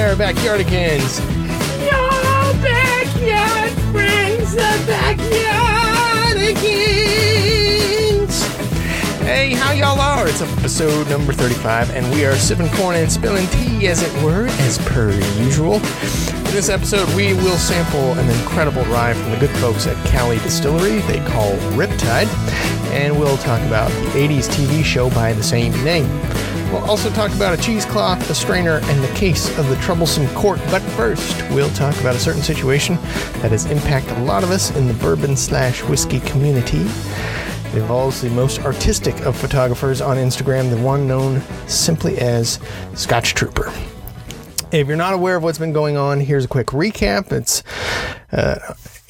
our backyardigans. Your backyard friends, the backyardigans. Hey, how y'all are? It's episode number 35, and we are sipping corn and spilling tea, as it were, as per usual. In this episode, we will sample an incredible rye from the good folks at Cali Distillery they call Riptide, and we'll talk about the 80s TV show by the same name. We'll also talk about a cheesecloth, a strainer, and the case of the troublesome cork. But first, we'll talk about a certain situation that has impacted a lot of us in the bourbon/whiskey community. It involves the most artistic of photographers on Instagram, the one known simply as Scotch Trooper. If you're not aware of what's been going on, here's a quick recap. It's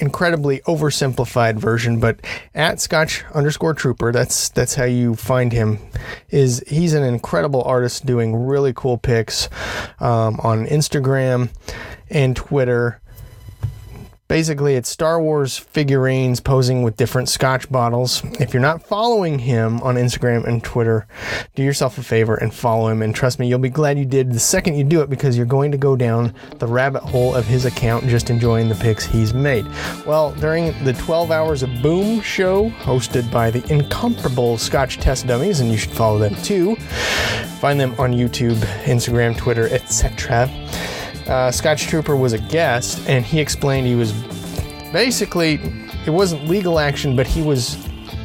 incredibly oversimplified version, but at Scotch_Trooper, that's how you find him. He's an incredible artist doing really cool pics on Instagram and Twitter. Basically, it's Star Wars figurines posing with different Scotch bottles. If you're not following him on Instagram and Twitter, do yourself a favor and follow him. And trust me, you'll be glad you did the second you do it, because you're going to go down the rabbit hole of his account just enjoying the pics he's made. Well, during the 12 Hours of Boom show, hosted by the incomparable Scotch Test Dummies, and you should follow them too. Find them on YouTube, Instagram, Twitter, etc. Scotch Trooper was a guest, and he explained he was basically, it wasn't legal action, but he was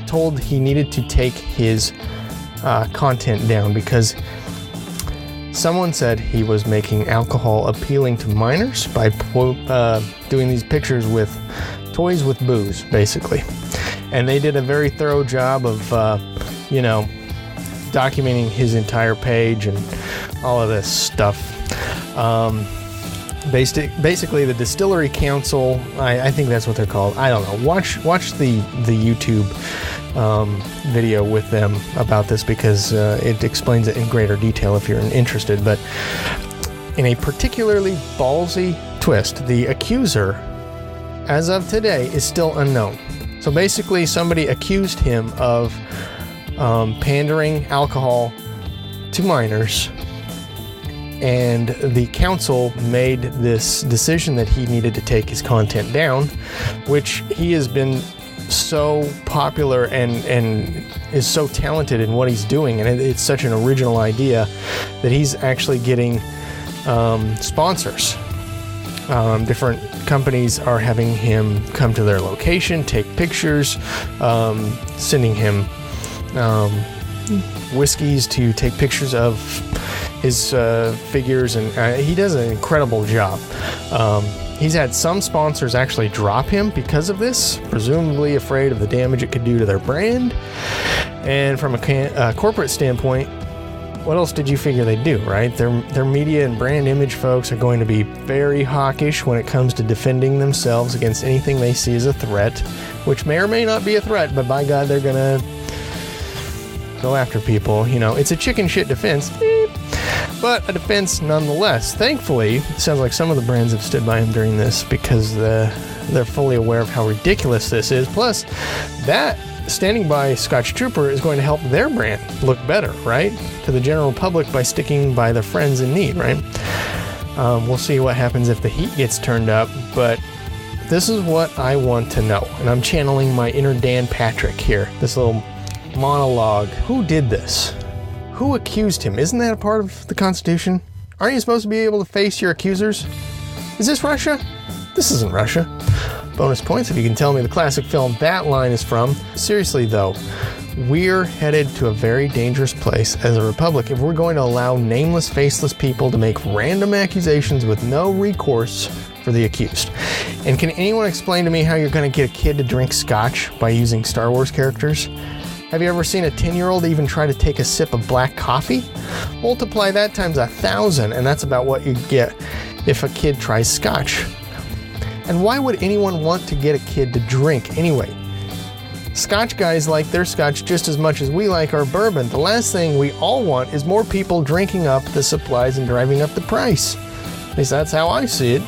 told he needed to take his content down because someone said he was making alcohol appealing to minors by doing these pictures with toys with booze, basically. And they did a very thorough job of, documenting his entire page and all of this stuff. Basically, the Distillery Council, I think that's what they're called. I don't know. Watch the YouTube video with them about this, because it explains it in greater detail if you're interested. But in a particularly ballsy twist, the accuser, as of today, is still unknown. So basically, somebody accused him of pandering alcohol to minors, and the council made this decision that he needed to take his content down, which he has been so popular and is so talented in what he's doing, and it's such an original idea that he's actually getting sponsors. Different companies are having him come to their location, take pictures, sending him whiskeys to take pictures of his figures, and he does an incredible job. He's had some sponsors actually drop him because of this, presumably afraid of the damage it could do to their brand. And from a corporate standpoint, what else did you figure they'd do, right? Their media and brand image folks are going to be very hawkish when it comes to defending themselves against anything they see as a threat, which may or may not be a threat, but by God, they're gonna go after people. It's a chicken shit defense, but a defense nonetheless. Thankfully, it sounds like some of the brands have stood by him during this, because they're fully aware of how ridiculous this is. Plus, that standing by Scotch Trooper is going to help their brand look better, right? To the general public by sticking by their friends in need, right? We'll see what happens if the heat gets turned up, but this is what I want to know. And I'm channeling my inner Dan Patrick here. This little monologue. Who did this? Who accused him? Isn't that a part of the Constitution? Aren't you supposed to be able to face your accusers? Is this Russia? This isn't Russia. Bonus points if you can tell me the classic film that line is from. Seriously though, we're headed to a very dangerous place as a republic if we're going to allow nameless, faceless people to make random accusations with no recourse for the accused. And can anyone explain to me how you're going to get a kid to drink scotch by using Star Wars characters? Have you ever seen a 10-year-old even try to take a sip of black coffee? Multiply that times 1,000, and that's about what you get if a kid tries scotch. And why would anyone want to get a kid to drink anyway? Scotch guys like their scotch just as much as we like our bourbon. The last thing we all want is more people drinking up the supplies and driving up the price. At least that's how I see it.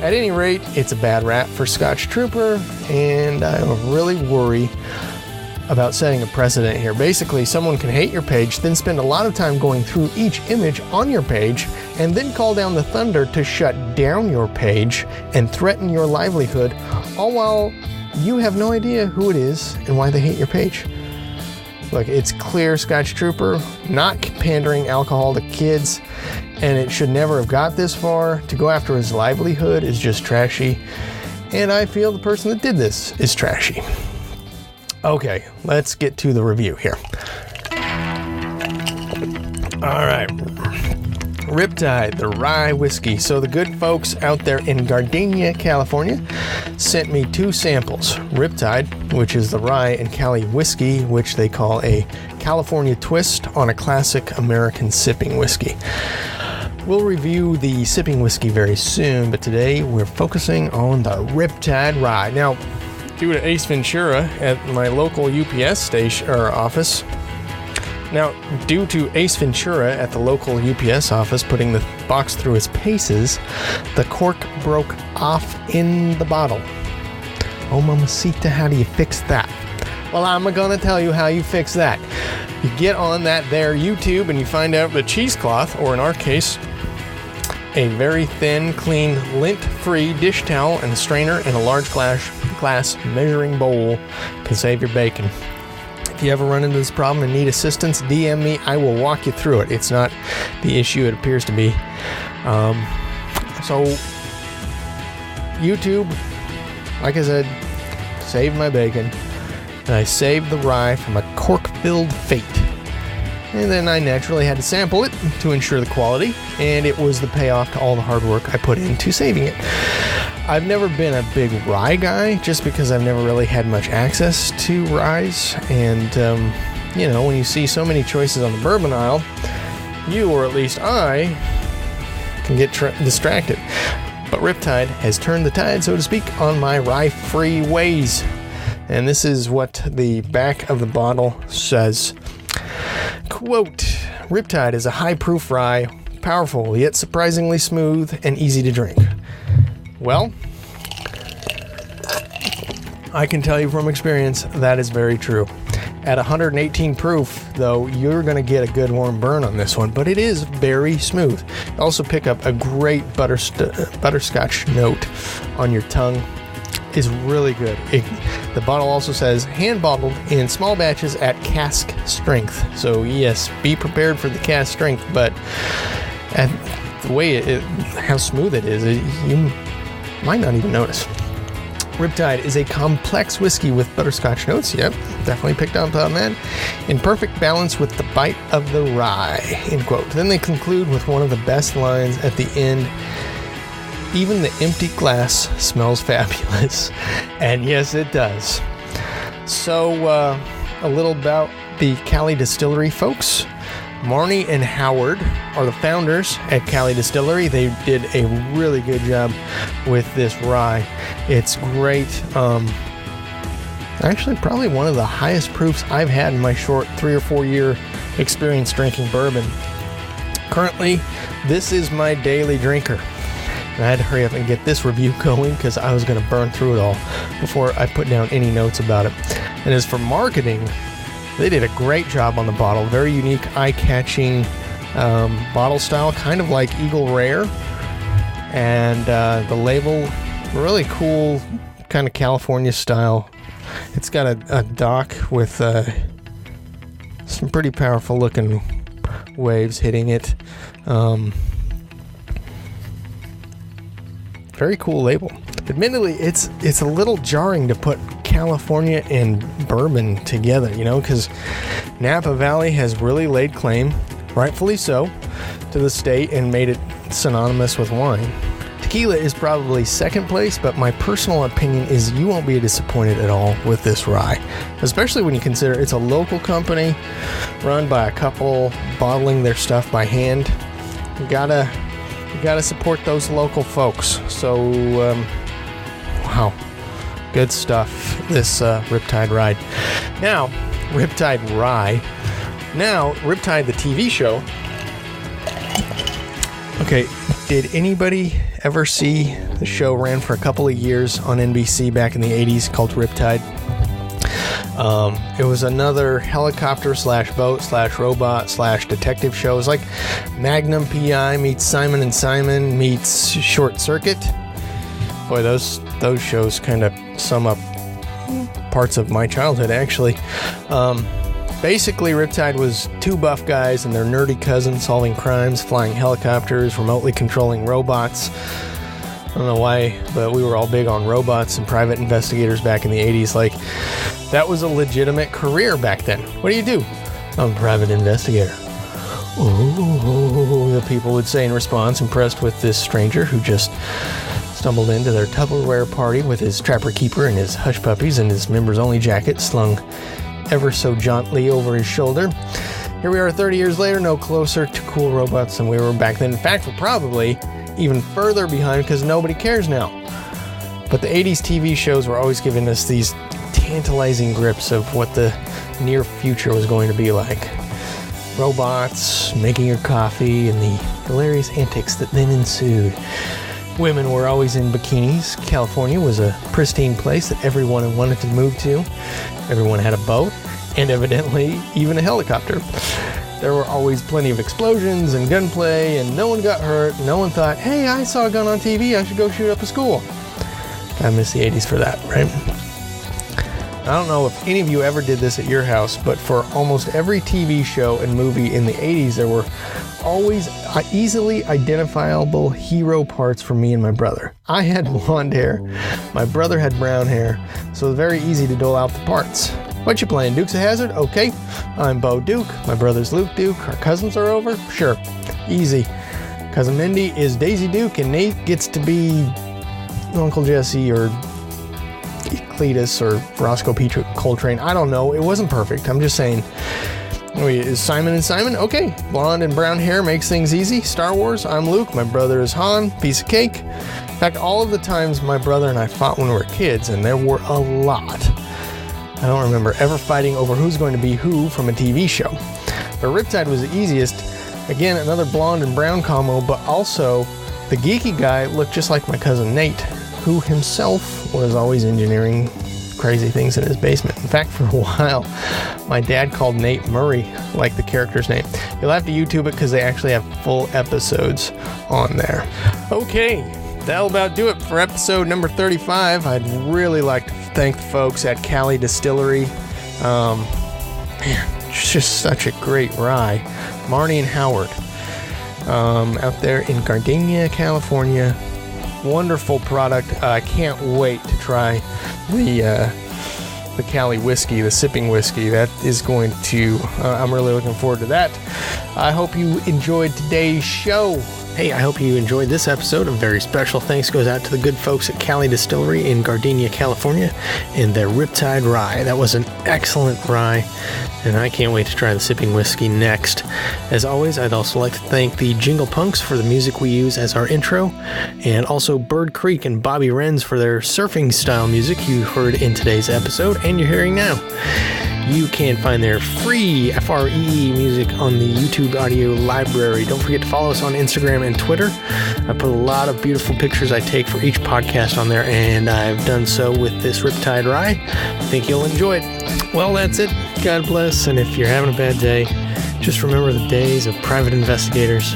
At any rate, it's a bad rap for Scotch Trooper, and I really worry about setting a precedent here. Basically, someone can hate your page, then spend a lot of time going through each image on your page, and then call down the thunder to shut down your page and threaten your livelihood, all while you have no idea who it is and why they hate your page. Look, it's clear Scotch Trooper not pandering alcohol to kids, and it should never have got this far. To go after his livelihood is just trashy, and I feel the person that did this is trashy. Okay, let's get to the review here. All right, Riptide, the rye whiskey. So the good folks out there in Gardenia, California, sent me 2 samples. Riptide, which is the rye and Cali whiskey, which they call a California twist on a classic American sipping whiskey. We'll review the sipping whiskey very soon, but today we're focusing on the Riptide Rye. Now, due to Ace Ventura at my local UPS station or office. Now, due to Ace Ventura at the local UPS office putting the box through its paces, the cork broke off in the bottle. Oh, mamacita, how do you fix that? Well, I'm gonna tell you how you fix that. You get on that there YouTube and you find out the cheesecloth, or in our case, a very thin, clean, lint-free dish towel and a strainer and a large glass measuring bowl can save your bacon. If you ever run into this problem and need assistance, DM me. I will walk you through it. It's not the issue it appears to be. So, YouTube, like I said, saved my bacon. And I saved the rye from a cork-filled fate. And then I naturally had to sample it to ensure the quality, and it was the payoff to all the hard work I put into saving it. I've never been a big rye guy, just because I've never really had much access to ryes, and when you see so many choices on the bourbon aisle, you, or at least I, can get distracted. But Riptide has turned the tide, so to speak, on my rye-free ways. And this is what the back of the bottle says. Quote, Riptide is a high-proof rye, powerful yet surprisingly smooth and easy to drink. Well, I can tell you from experience that is very true. At 118 proof, though, you're going to get a good warm burn on this one, but it is very smooth. You also pick up a great butterscotch note on your tongue. Is really good. The bottle also says hand bottled in small batches at cask strength. So yes, be prepared for the cask strength, but at the way how smooth it is, you might not even notice. Riptide is a complex whiskey with butterscotch notes. Yep, definitely picked up on that. In perfect balance with the bite of the rye. End quote. Then they conclude with one of the best lines at the end. Even the empty glass smells fabulous. And yes, it does. So, a little about the Cali Distillery folks. Marnie and Howard are the founders at Cali Distillery. They did a really good job with this rye. It's great. Actually, probably one of the highest proofs I've had in my short 3 or 4 year experience drinking bourbon. Currently, this is my daily drinker. And I had to hurry up and get this review going because I was going to burn through it all before I put down any notes about it. And as for marketing, they did a great job on the bottle. Very unique, eye-catching bottle style, kind of like Eagle Rare. And the label, really cool, kind of California style. It's got a dock with some pretty powerful looking waves hitting it. Very cool label. Admittedly, it's a little jarring to put California and bourbon together, because Napa Valley has really laid claim, rightfully so, to the state and made it synonymous with wine. Tequila is probably second place, but my personal opinion is you won't be disappointed at all with this rye, especially when you consider it's a local company run by a couple bottling their stuff by hand. You gotta support those local folks. So, wow, good stuff. This Riptide Rye. Now, Riptide Rye. Now, Riptide the TV show. Okay, did anybody ever see the show? Ran for a couple of years on NBC back in the 80s called Riptide. It was another helicopter / boat / robot / detective show. It was like Magnum PI meets Simon and Simon meets Short Circuit. Boy, those shows kind of sum up parts of my childhood, actually. Basically, Riptide was two buff guys and their nerdy cousins solving crimes, flying helicopters, remotely controlling robots. I don't know why, but we were all big on robots and private investigators back in the 80s. Like, that was a legitimate career back then. What do? I'm a private investigator. Oh, the people would say in response, impressed with this stranger who just stumbled into their Tupperware party with his trapper keeper and his hush puppies and his members-only jacket slung ever so jauntily over his shoulder. Here we are 30 years later, no closer to cool robots than we were back then. In fact, we're probably even further behind because nobody cares now. But the 80s TV shows were always giving us these tantalizing grips of what the near future was going to be like. Robots, making your coffee, and the hilarious antics that then ensued. Women were always in bikinis. California was a pristine place that everyone wanted to move to. Everyone had a boat, and evidently even a helicopter. There were always plenty of explosions and gunplay, and no one got hurt. No one thought, hey, I saw a gun on TV, I should go shoot up a school. I miss the 80s for that, right? I don't know if any of you ever did this at your house, but for almost every TV show and movie in the 80s, there were always easily identifiable hero parts for me and my brother. I had blonde hair. My brother had brown hair, so it was very easy to dole out the parts. What you playing, Dukes of Hazzard? Okay. I'm Bo Duke. My brother's Luke Duke. Our cousins are over? Sure. Easy. Cousin Mindy is Daisy Duke, and Nate gets to be Uncle Jesse or Cletus or Roscoe P. Coltrane. I don't know. It wasn't perfect. I'm just saying. Is Simon and Simon? Okay. Blonde and brown hair makes things easy. Star Wars. I'm Luke. My brother is Han. Piece of cake. In fact, all of the times my brother and I fought when we were kids, and there were a lot. I don't remember ever fighting over who's going to be who from a TV show. But Riptide was the easiest. Again, another blonde and brown combo, but also the geeky guy looked just like my cousin Nate, who himself was always engineering crazy things in his basement. In fact, for a while, my dad called Nate Murray, like the character's name. You'll have to YouTube it because they actually have full episodes on there. Okay, that'll about do it for episode number 35. I'd really like to thank the folks at Cali Distillery. Man, it's just such a great rye. Marnie and Howard out there in Gardenia, California. Wonderful product. I can't wait to try the Cali whiskey, the sipping whiskey. That is going to, I'm really looking forward to that. I hope you enjoyed today's show. Hey, I hope you enjoyed this episode. A very special thanks goes out to the good folks at Cali Distillery in Gardenia, California, and their Riptide Rye. That was an excellent rye, and I can't wait to try the sipping whiskey next. As always, I'd also like to thank the Jingle Punks for the music we use as our intro, and also Bird Creek and Bobby Renz for their surfing style music you heard in today's episode and you're hearing now. You can find their free FREE music on the YouTube audio library. Don't forget to follow us on Instagram and Twitter. I put a lot of beautiful pictures I take for each podcast on there, and I've done so with this Riptide Rye. I think you'll enjoy it. Well, that's it. God bless, and if you're having a bad day, just remember the days of private investigators,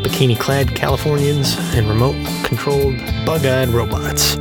bikini-clad Californians, and remote-controlled bug-eyed robots.